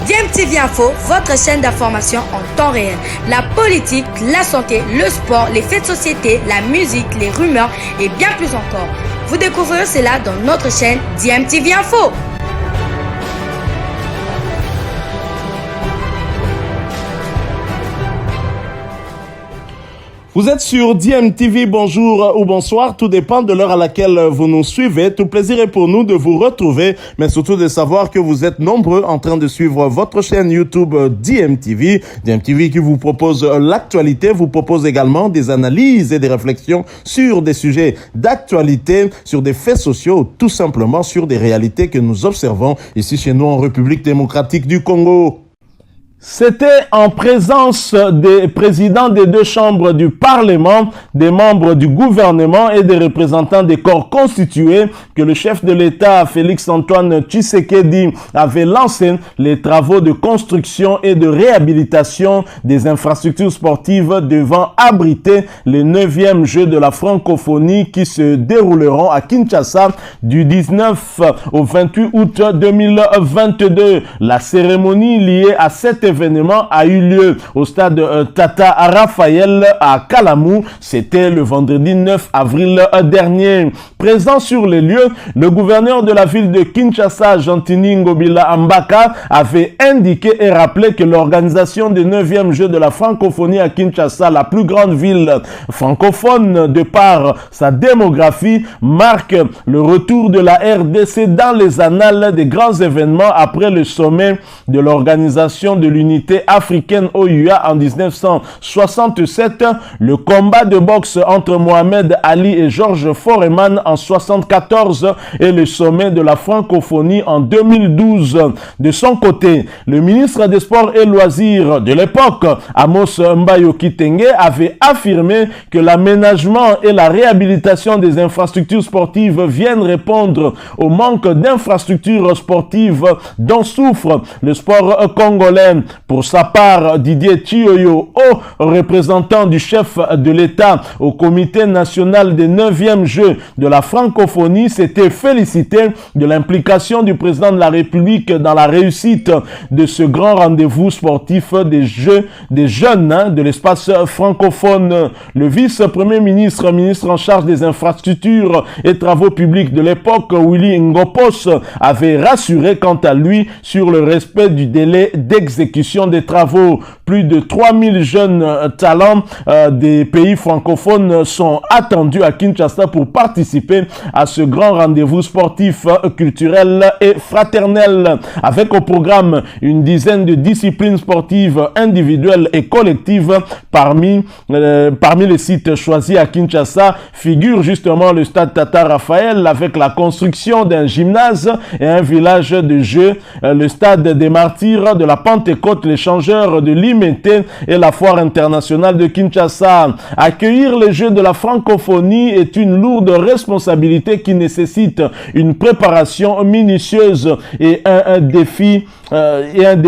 DMTV Info, votre chaîne d'information en temps réel. La politique, la santé, le sport, les faits de société, la musique, les rumeurs et bien plus encore. Vous découvrirez cela dans notre chaîne DMTV Info. Vous êtes sur DMTV, bonjour ou bonsoir, tout dépend de l'heure à laquelle vous nous suivez. Tout plaisir est pour nous de vous retrouver, mais surtout de savoir que vous êtes nombreux en train de suivre votre chaîne YouTube DMTV. DMTV qui vous propose l'actualité, vous propose également des analyses et des réflexions sur des sujets d'actualité, sur des faits sociaux, tout simplement sur des réalités que nous observons ici chez nous en République démocratique du Congo. C'était en présence des présidents des deux chambres du Parlement, des membres du gouvernement et des représentants des corps constitués que le chef de l'État, Félix-Antoine Tshisekedi, avait lancé les travaux de construction et de réhabilitation des infrastructures sportives devant abriter les 9e Jeux de la francophonie qui se dérouleront à Kinshasa du 19 au 28 août 2022. La cérémonie liée à cet événement a eu lieu au stade Tata Raphaël à Kalamou. C'était le vendredi 9 avril dernier. Présent sur les lieux, le gouverneur de la ville de Kinshasa, Jantini Ngobila Ambaka, avait indiqué et rappelé que l'organisation des 9e Jeux de la francophonie à Kinshasa, la plus grande ville francophone de par sa démographie, marque le retour de la RDC dans les annales des grands événements après le sommet de l'organisation de l'unité africaine OUA en 1967, le combat de boxe entre Mohamed Ali et Georges Foreman en 1974 et le sommet de la francophonie en 2012. De son côté, le ministre des Sports et Loisirs de l'époque, Amos Mbayo Kitenge, avait affirmé que l'aménagement et la réhabilitation des infrastructures sportives viennent répondre au manque d'infrastructures sportives dont souffre le sport congolais. Pour sa part, Didier Chioyo, haut représentant du chef de l'État au comité national des 9e Jeux de la francophonie, s'était félicité de l'implication du président de la République dans la réussite de ce grand rendez-vous sportif des Jeux des jeunes de l'espace francophone. Le vice-premier ministre, ministre en charge des infrastructures et travaux publics de l'époque, Willy Ngopos, avait rassuré quant à lui sur le respect du délai d'exécution des travaux. Plus de 3000 jeunes talents des pays francophones sont attendus à Kinshasa pour participer à ce grand rendez-vous sportif, culturel et fraternel. Avec au programme une dizaine de disciplines sportives individuelles et collectives. Parmi les sites choisis à Kinshasa figure justement le stade Tata Raphaël avec la construction d'un gymnase et un village de jeux, le stade des martyrs de la Pentecôte, l'échangeur de l'Imité et la foire internationale de Kinshasa. Accueillir les Jeux de la francophonie est une lourde responsabilité qui nécessite une préparation minutieuse et un défi bien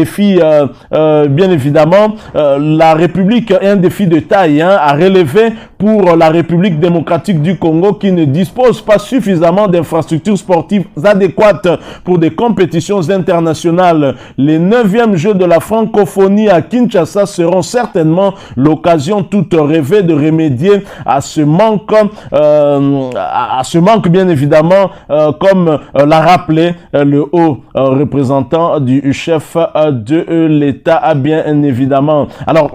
évidemment. La République est un défi de taille à relever pour la République démocratique du Congo qui ne dispose pas suffisamment d'infrastructures sportives adéquates pour des compétitions internationales. Les 9e Jeux de la francophonie à Kinshasa seront certainement l'occasion toute rêvée de remédier à ce manque, bien évidemment, comme l'a rappelé le haut représentant du chef de l'État, bien évidemment. Alors,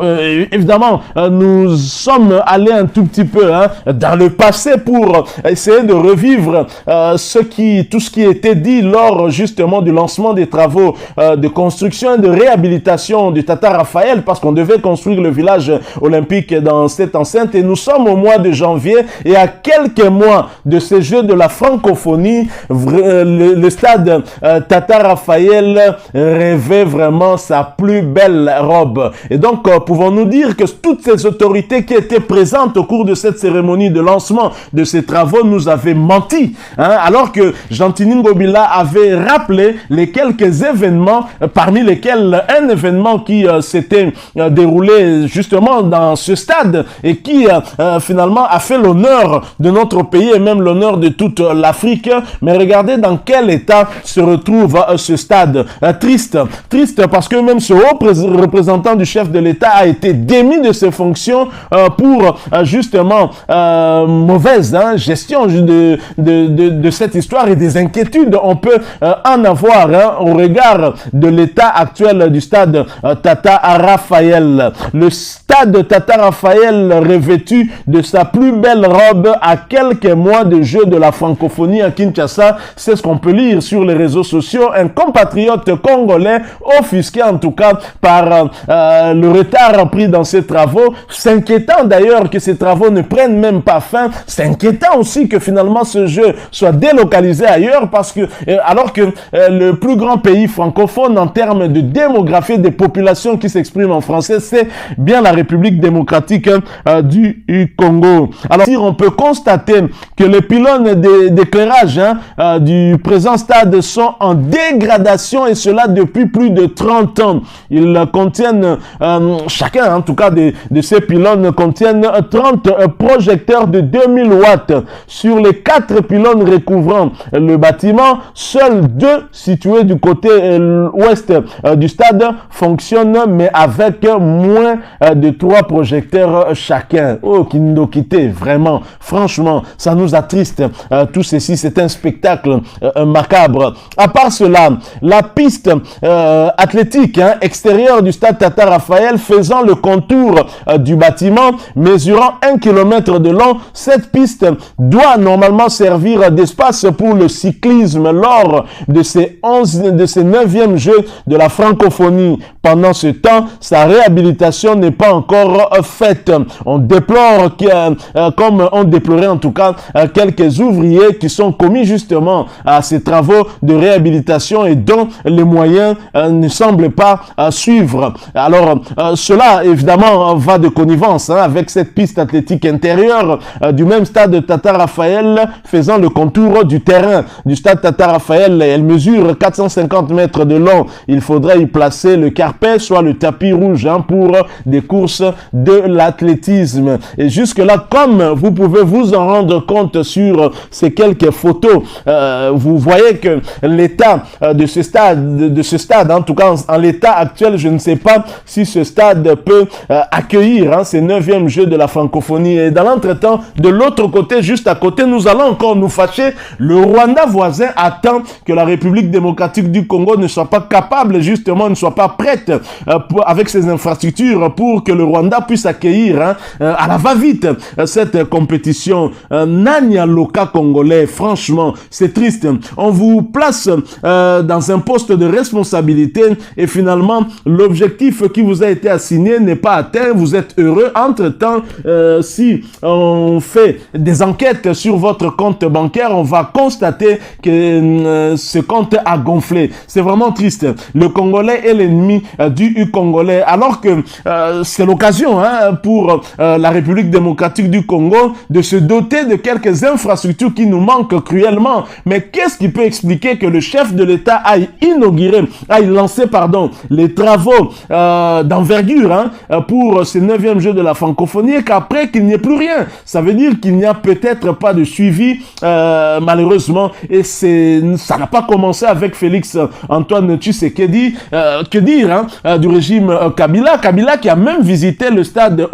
évidemment, nous sommes allés un tout petit peu dans le passé pour essayer de revivre tout ce qui était dit lors justement du lancement des travaux de construction et de réhabilitation du Tata Raphaël, parce qu'on devait construire le village olympique dans cette enceinte, et nous sommes au mois de janvier et à quelques mois de ces Jeux de la francophonie, le stade Tata Raphaël rêvait vraiment sa plus belle robe. Et donc, pouvons-nous dire que toutes ces autorités qui étaient présentes au cours de cette cérémonie de lancement de ces travaux nous avaient menti, alors que Jantini Ngobila avait rappelé les quelques événements, parmi lesquels un un événement qui s'était déroulé justement dans ce stade et qui finalement a fait l'honneur de notre pays et même l'honneur de toute l'Afrique. Mais regardez dans quel état se retrouve ce stade. Triste parce que même ce haut représentant du chef de l'État a été démis de ses fonctions pour justement mauvaise gestion de cette histoire et des inquiétudes on peut en avoir au regard de l'état actuel du stade Tata Raphaël. Le stade Tata Raphaël revêtu de sa plus belle robe à quelques mois de jeu de la francophonie à Kinshasa, c'est ce qu'on peut lire sur les réseaux sociaux. Un compatriote congolais offusqué en tout cas par le retard pris dans ses travaux, s'inquiétant d'ailleurs que ces travaux ne prennent même pas fin, s'inquiétant aussi que finalement ce jeu soit délocalisé ailleurs parce que alors que le plus grand pays francophone en termes de démographie des populations qui s'expriment en français, c'est bien la République démocratique du Congo. Alors, si on peut constater que les pylônes d'éclairage du présent stade sont en dégradation et cela depuis plus de 30 ans. Ils contiennent, chacun en tout cas de ces pylônes contiennent 30 projecteurs de 2000 watts. Sur les 4 pylônes recouvrant le bâtiment, seuls 2 situés du côté ouest du stade fonctionnent mais avec moins de 3 projecteurs chacun. Oh, Kindokité, vraiment, franchement, ça nous attriste. Tout ceci, c'est un spectacle macabre. À part cela, la piste athlétique extérieure du stade Tata Raphaël faisant le contour du bâtiment, mesurant 1 km de long, cette piste doit normalement servir d'espace pour le cyclisme lors de ces 9e Jeux de la francophonie. Pendant ce temps, sa réhabilitation n'est pas encore faite. On déplore comme on déplorait en tout cas quelques ouvriers qui sont commis justement à ces travaux de réhabilitation et dont les moyens ne semblent pas suivre. Alors cela évidemment va de connivence avec cette piste athlétique intérieure du même stade Tata Raphaël faisant le contour du terrain du stade Tata Raphaël. Elle mesure 450 mètres de long. Il faudrait y placer le carpet, soit le tapis rouge pour des courses de l'athlétisme. Et jusque-là, comme vous pouvez vous en rendre compte sur ces quelques photos, vous voyez que l'état de ce stade, en tout cas en l'état actuel, je ne sais pas si ce stade peut accueillir ces 9e Jeux de la francophonie. Et dans l'entretemps, de l'autre côté, juste à côté, nous allons encore nous fâcher. Le Rwanda voisin attend que la République démocratique du Congo ne soit pas capable, justement, ne soit pas prête avec ses infrastructures pour que le Rwanda puisse accueillir à la va-vite cette compétition. Nanya Loka congolais, franchement, c'est triste. On vous place dans un poste de responsabilité et finalement, l'objectif qui vous a été assigné n'est pas atteint. Vous êtes heureux. Entre-temps, si on fait des enquêtes sur votre compte bancaire, on va constater que ce compte a gonflé. C'est vraiment triste. Le Congolais est l'ennemi du Congolais, alors que c'est l'occasion pour la République démocratique du Congo de se doter de quelques infrastructures qui nous manquent cruellement. Mais qu'est-ce qui peut expliquer que le chef de l'État aille lancer les travaux d'envergure pour ces 9e Jeux de la francophonie et qu'après qu'il n'y ait plus rien? Ça veut dire qu'il n'y a peut-être pas de suivi malheureusement, et ça n'a pas commencé avec Félix Antoine Tshisekedi. Que dire du régime Kabila qui a même visité le stade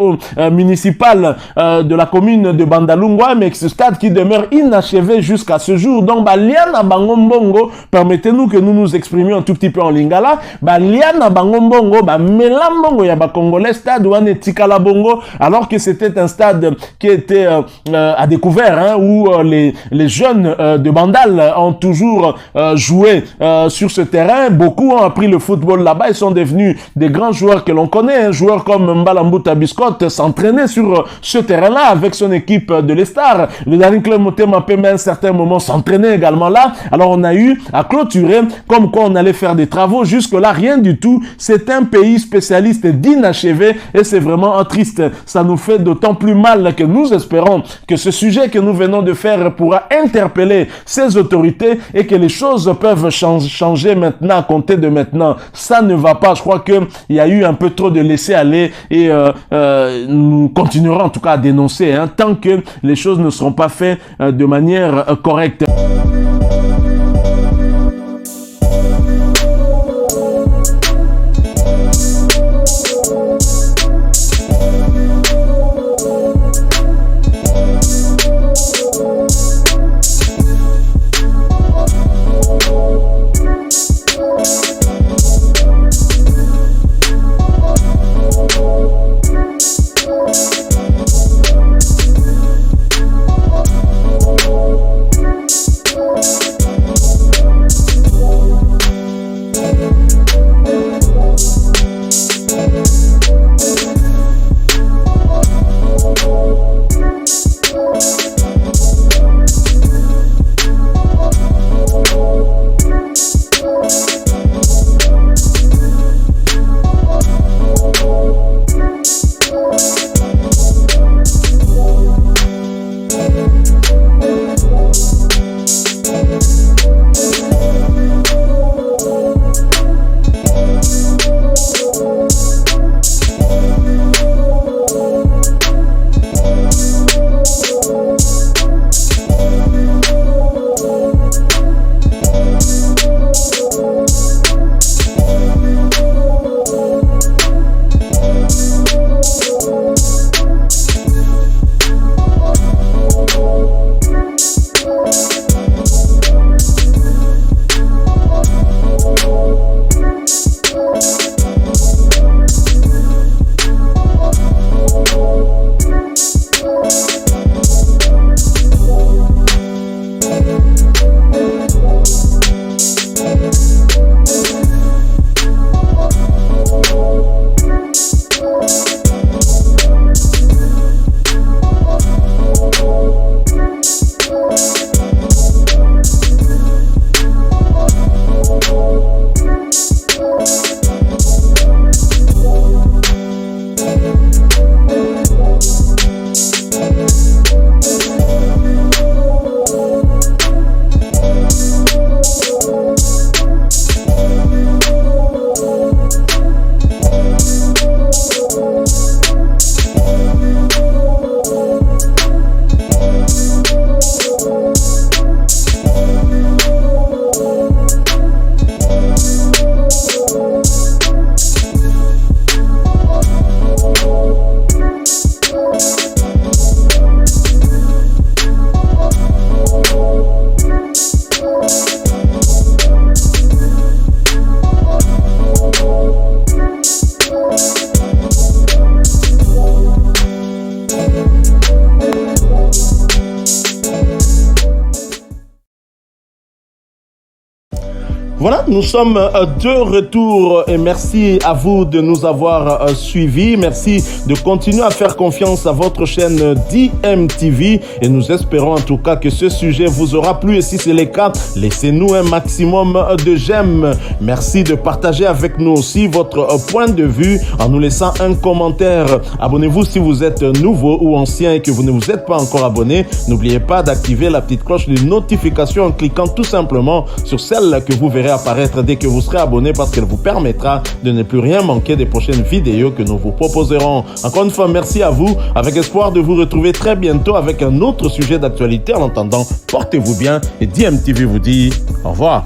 municipal de la commune de Bandalungwa, mais ce stade qui demeure inachevé jusqu'à ce jour. Donc liana bango mbongo, permettez-nous que nous nous exprimions un tout petit peu en lingala. Liana bango mbongo, melambongo ya ba congolais stade wane tikala bongo, alors que c'était un stade qui était à découvert où les jeunes de Bandal ont toujours joué sur ce terrain. Beaucoup ont appris le football là-bas. Ils sont devenus des grands joueurs que l'on connaît. Un joueur comme Mbalambuta Biscotte s'entraînait sur ce terrain-là avec son équipe de l'Estar. Le dernier club Motema Pembe à un certain moment s'entraînait également là. Alors on a eu à clôturer comme quoi on allait faire des travaux. Jusque-là, rien du tout. C'est un pays spécialiste d'inachevé et c'est vraiment triste. Ça nous fait d'autant plus mal que nous espérons que ce sujet que nous venons de faire pourra interpeller ces autorités et que les choses peuvent changer maintenant, à compter de maintenant. Ça ne va pas. Je crois qu'il y a eu un peu trop de laisser-aller et nous continuerons en tout cas à dénoncer tant que les choses ne seront pas faites de manière correcte. Voilà, nous sommes de retour et merci à vous de nous avoir suivis. Merci de continuer à faire confiance à votre chaîne DMTV et nous espérons en tout cas que ce sujet vous aura plu et si c'est le cas, laissez-nous un maximum de j'aime. Merci de partager avec nous aussi votre point de vue en nous laissant un commentaire. Abonnez-vous si vous êtes nouveau ou ancien et que vous ne vous êtes pas encore abonné. N'oubliez pas d'activer la petite cloche de notification en cliquant tout simplement sur celle que vous verrez apparaître dès que vous serez abonné parce qu'elle vous permettra de ne plus rien manquer des prochaines vidéos que nous vous proposerons. Encore une fois, merci à vous, avec espoir de vous retrouver très bientôt avec un autre sujet d'actualité. En attendant, portez-vous bien et DMTV vous dit au revoir.